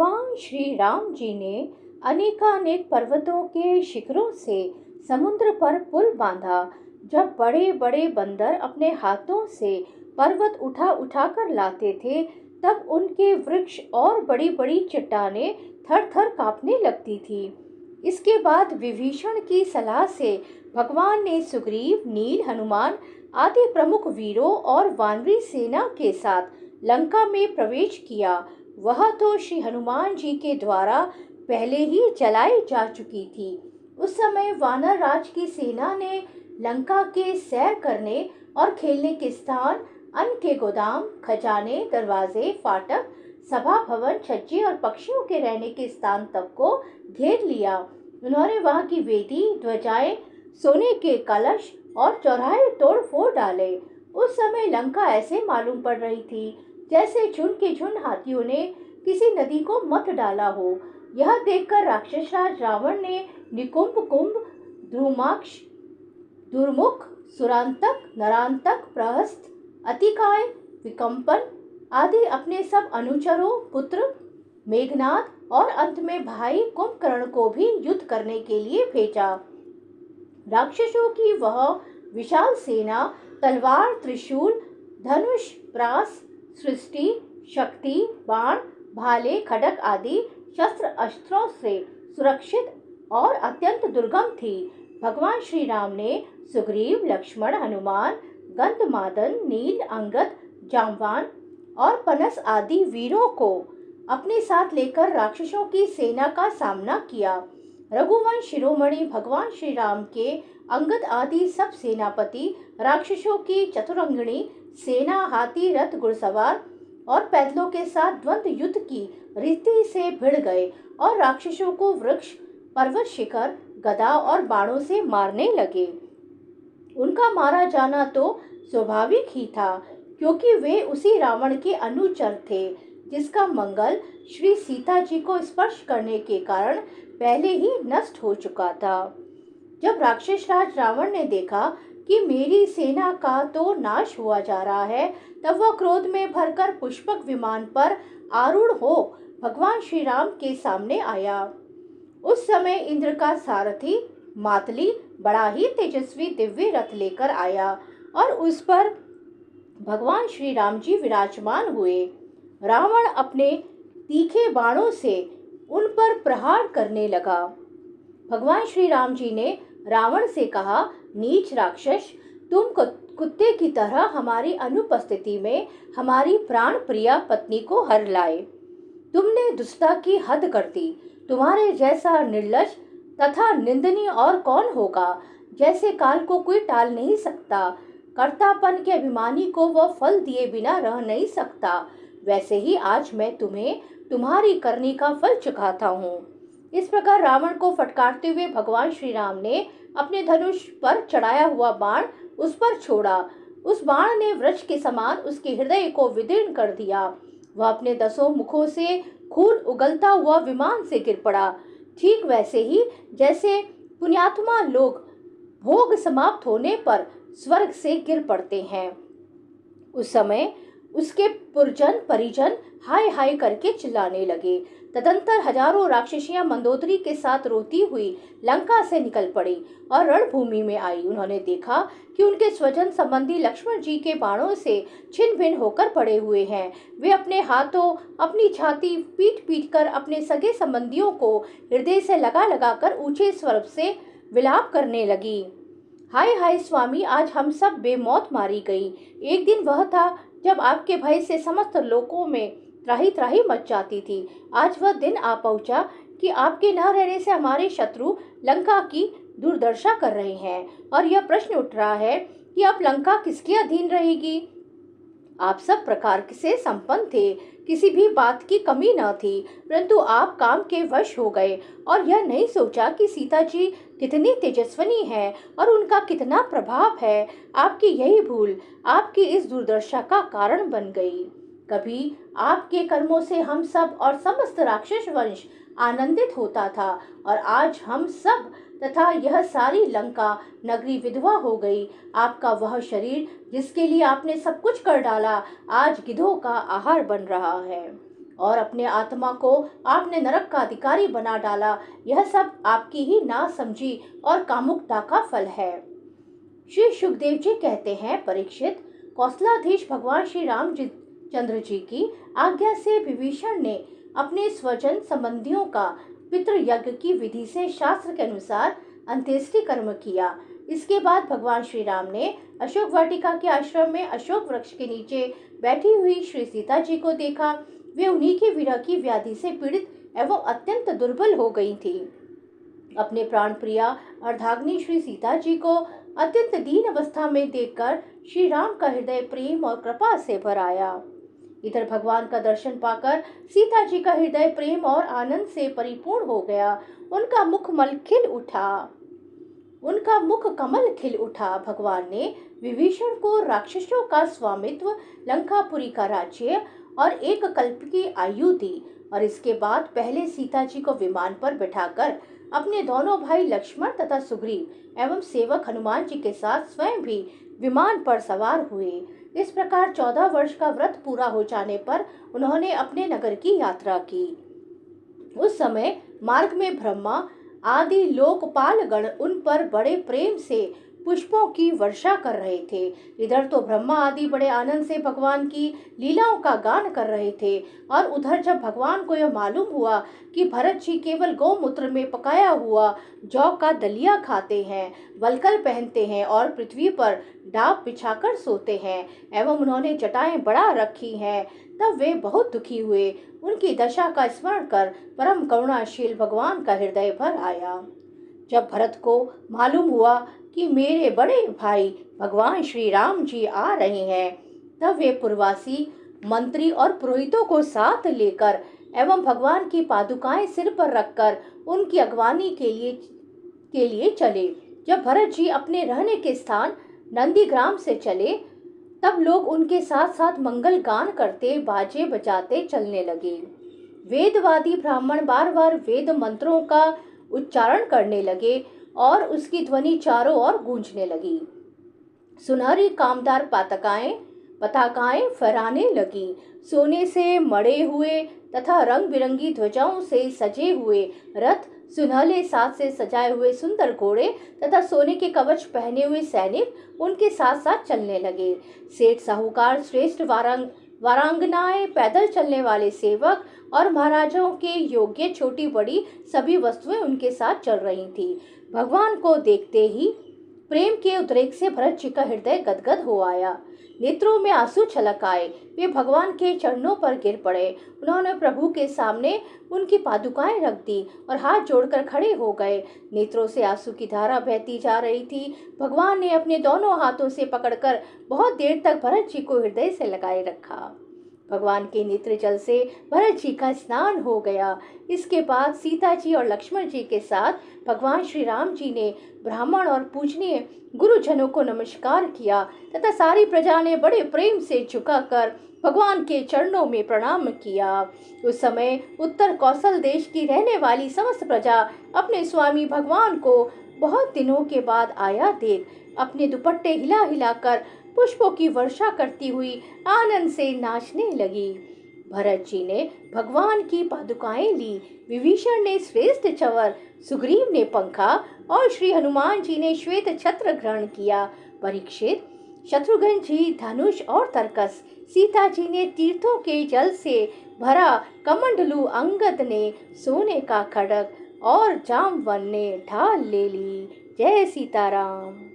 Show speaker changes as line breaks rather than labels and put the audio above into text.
भगवान श्री राम जी ने अनेकानेक पर्वतों के शिखरों से समुद्र पर पुल बांधा। जब बड़े बड़े बंदर अपने हाथों से पर्वत उठा उठा कर लाते थे, तब उनके वृक्ष और बड़ी बड़ी चट्टानें थर थर कांपने लगती थी। इसके बाद विभीषण की सलाह से भगवान ने सुग्रीव, नील, हनुमान आदि प्रमुख वीरों और वानरी सेना के साथ लंका में प्रवेश किया। वह तो श्री हनुमान जी के द्वारा पहले ही जलाई जा चुकी थी। उस समय वानर राज की सेना ने लंका के सैर करने और खेलने के स्थान, अन्न के गोदाम, खजाने, दरवाजे, फाटक, सभा भवन, छज्जे और पक्षियों के रहने के स्थान तक को घेर लिया। उन्होंने वहां की वेदी, ध्वजाएं, सोने के कलश और चौराहे तोड़ फोड़ डाले। उस समय लंका ऐसे मालूम पड़ रही थी जैसे झुंड के झुंड हाथियों ने किसी नदी को मत डाला हो। यह देखकर राक्षस राज रावण ने निकुंभ, कुंभ, द्रुमाक्ष, दुर्मुख, सुरांतक, नरांतक, प्रहस्त, अतिकाय, विकंपन आदि अपने सब अनुचरों, पुत्र मेघनाद और अंत में भाई कुंभकर्ण को भी युद्ध करने के लिए भेजा। राक्षसों की वह विशाल सेना तलवार, त्रिशूल, धनुष, प्रास, सृष्टि, शक्ति, बाण, भाले, खड्ग आदि शस्त्र अस्त्रों से सुरक्षित और अत्यंत दुर्गम थी। भगवान श्री राम ने सुग्रीव, लक्ष्मण, हनुमान, गंधमादन, नील, अंगद, जांबवान और पनस आदि वीरों को अपने साथ लेकर राक्षसों की सेना का सामना किया। रघुवंश शिरोमणि भगवान श्री राम के अंगद आदि सब सेनापति राक्षसों की चतुरंगिणी सेना, हाथी, रथ, घुड़सवार और पैदलों के साथ द्वंद्व युद्ध की रीति से भिड़ गए और राक्षसों को वृक्ष, पर्वत शिखर, गदा और बाणों से मारने लगे। उनका मारा जाना तो स्वाभाविक ही था, क्योंकि वे उसी रावण के अनुचर थे जिसका मंगल श्री सीता जी को स्पर्श करने के कारण पहले ही नष्ट हो चुका था। जब राक्षस राज रावण ने देखा कि मेरी सेना का तो नाश हुआ जा रहा है, तब वह क्रोध में भरकर पुष्पक विमान पर आरूढ़ हो भगवान श्री राम के सामने आया। उस समय इंद्र का सारथी मातली बड़ा ही तेजस्वी दिव्य रथ लेकर आया और उस पर भगवान श्री राम जी विराजमान हुए। रावण अपने तीखे बाणों से उन पर प्रहार करने लगा। भगवान श्री राम जी ने रावण से कहा, नीच राक्षस, तुम कुत्ते की तरह हमारी अनुपस्थिति में हमारी प्राण प्रिया पत्नी को हर लाए। तुमने दुष्टता की हद कर दी। तुम्हारे जैसा निर्लज तथा निंदनीय और कौन होगा। जैसे काल को कोई टाल नहीं सकता, कर्तापन के अभिमानी को वह फल दिए बिना रह नहीं सकता, वैसे ही आज मैं तुम्हें तुम्हारी करनी का फल चुकाता हूँ। इस प्रकार रावण को फटकारते हुए भगवान श्री राम ने अपने धनुष पर चढ़ाया हुआ बाण उस पर छोड़ा। उस बाण ने वृक्ष के समान उसके हृदय को विदीर्ण कर दिया। वह अपने 10 मुखों से खून उगलता हुआ विमान से गिर पड़ा, ठीक वैसे ही जैसे पुण्यात्मा लोग भोग समाप्त होने पर स्वर्ग से गिर पड़ते हैं। उस समय उसके पुरजन परिजन हाय हाय करके चिल्लाने लगे। तदंतर हजारों राक्षसियां मंदोदरी के साथ रोती हुई लंका से निकल पड़ी और रणभूमि में आई। उन्होंने देखा कि उनके स्वजन संबंधी लक्ष्मण जी के बाणों से छिन्न भिन्न होकर पड़े हुए हैं। वे अपने हाथों, अपनी छाती पीट पीट कर अपने सगे संबंधियों को हृदय से लगा लगा कर ऊंचे स्वर से विलाप करने लगी। हाय हाय स्वामी, आज हम सब बेमौत मारी गई। एक दिन वह था जब आपके भय से समस्त लोकों में त्राही त्राही मच जाती थी। आज वह दिन आ पहुंचा कि आपके न रहने से हमारे शत्रु लंका की दुर्दशा कर रहे हैं और यह प्रश्न उठ रहा है कि अब लंका किसके अधीन रहेगी। आप सब प्रकार से संपन्न थे, किसी भी बात की कमी न थी, परंतु आप काम के वश हो गए और यह नहीं सोचा कि सीता जी कितनी तेजस्विनी है और उनका कितना प्रभाव है। आपकी यही भूल आपकी इस दुर्दशा का कारण बन गई। कभी आपके कर्मों से हम सब और समस्त राक्षस वंश आनंदित होता था और आज हम सब तथा यह सारी लंका नगरी विधवा हो गई। आपका वह शरीर जिसके लिए आपने सब कुछ कर डाला, आज गिद्धों का आहार बन रहा है। और अपने आत्मा को आपने नरक का अधिकारी बना डाला। यह सब आपकी ही नासमझी और कामुकता का फल है। श्री सुखदेव जी कहते हैं, परीक्षित, कौशलाधीश भगवान श्री रामचंद्र जी की आज्ञा से विभीषण ने अपने स्वजन संबंधियों का पितृयज्ञ की विधि से शास्त्र के अनुसार अंत्येष्टि कर्म किया। इसके बाद भगवान श्री राम ने अशोक वाटिका के आश्रम में अशोक वृक्ष के नीचे बैठी हुई श्री सीता जी को देखा। वे उन्हीं की विरह की व्याधि से पीड़ित एवं अत्यंत दुर्बल हो गई थी। अपने प्राण प्रिया अर्धाग्नि श्री सीता जी को अत्यंत दीन अवस्था में देखकर श्री राम का हृदय प्रेम और कृपा से भर आया। इधर भगवान का दर्शन पाकर सीता जी का हृदय प्रेम और आनंद से परिपूर्ण हो गया। उनका मुख कमल खिल उठा। भगवान ने विभीषण को राक्षसों का स्वामित्व, लंकापुरी का राज्य और एक कल्प की आयु दी और इसके बाद पहले सीता जी को विमान पर बिठाकर अपने दोनों भाई लक्ष्मण तथा सुग्रीव एवं सेवक हनुमान जी के साथ स्वयं भी विमान पर सवार हुए। इस प्रकार 14 वर्ष का व्रत पूरा हो जाने पर उन्होंने अपने नगर की यात्रा की। उस समय मार्ग में ब्रह्मा आदि लोकपाल गण उन पर बड़े प्रेम से पुष्पों की वर्षा कर रहे थे। इधर तो ब्रह्मा आदि बड़े आनंद से भगवान की लीलाओं का गान कर रहे थे और उधर जब भगवान को यह मालूम हुआ कि भरत जी केवल गौमूत्र में पकाया हुआ जौ का दलिया खाते हैं, वलकल पहनते हैं और पृथ्वी पर डाब बिछाकर सोते हैं एवं उन्होंने जटाएं बढ़ा रखी हैं, तब वे बहुत दुखी हुए। उनकी दशा का स्मरण कर परम करुणाशील भगवान का हृदय भर आया। जब भरत को मालूम हुआ कि मेरे बड़े भाई भगवान श्री राम जी आ रहे हैं, तब वे पूर्ववासी मंत्री और पुरोहितों को साथ लेकर एवं भगवान की पादुकाएं सिर पर रखकर उनकी अगवानी के लिए चले। जब भरत जी अपने रहने के स्थान नंदीग्राम से चले, तब लोग उनके साथ साथ मंगल गान करते, बाजे बजाते चलने लगे। वेदवादी ब्राह्मण बार बार वेद मंत्रों का उच्चारण करने लगे और उसकी ध्वनि चारों ओर गूंजने लगी। सुनहरी कामदार पताकाएं फहराने लगी। सोने से मढ़े हुए तथा रंग बिरंगी ध्वजाओं से सजे हुए रथ, सुनहले साज से सजाए हुए सुंदर घोड़े तथा सोने के कवच पहने हुए सैनिक उनके साथ साथ चलने लगे। सेठ साहूकार, श्रेष्ठ वारांगनाएं, पैदल चलने वाले सेवक और महाराजाओं के योग्य छोटी बड़ी सभी वस्तुएं उनके साथ चल रही थी। भगवान को देखते ही प्रेम के उद्रेक से भरत जी का हृदय गदगद हो आया। नेत्रों में आंसू छलक आए। वे भगवान के चरणों पर गिर पड़े। उन्होंने प्रभु के सामने उनकी पादुकाएं रख दी और हाथ जोड़कर खड़े हो गए। नेत्रों से आंसू की धारा बहती जा रही थी। भगवान ने अपने दोनों हाथों से पकड़कर बहुत देर तक भरत जी को हृदय से लगाए रखा। भगवान के नेत्र जल से भरत जी का स्नान हो गया। इसके बाद सीता जी और लक्ष्मण जी के साथ भगवान श्री राम जी ने ब्राह्मण और पूजनीय गुरुजनों को नमस्कार किया तथा सारी प्रजा ने बड़े प्रेम से झुकाकर भगवान के चरणों में प्रणाम किया। उस समय उत्तर कौशल देश की रहने वाली समस्त प्रजा अपने स्वामी भगवान को बहुत दिनों के बाद आया देख अपने दुपट्टे हिला हिलाकर पुष्पों की वर्षा करती हुई आनंद से नाचने लगी। भरत जी ने भगवान की पादुकाएं ली, विभीषण ने श्रेष्ठ चवर, सुग्रीव ने पंखा और श्री हनुमान जी ने श्वेत छत्र ग्रहण किया। परीक्षित, शत्रुघ्न जी धनुष और तरकस, सीता जी ने तीर्थों के जल से भरा कमंडलू, अंगद ने सोने का खड्ग और जामवन ने ढाल ले ली। जय सीताराम।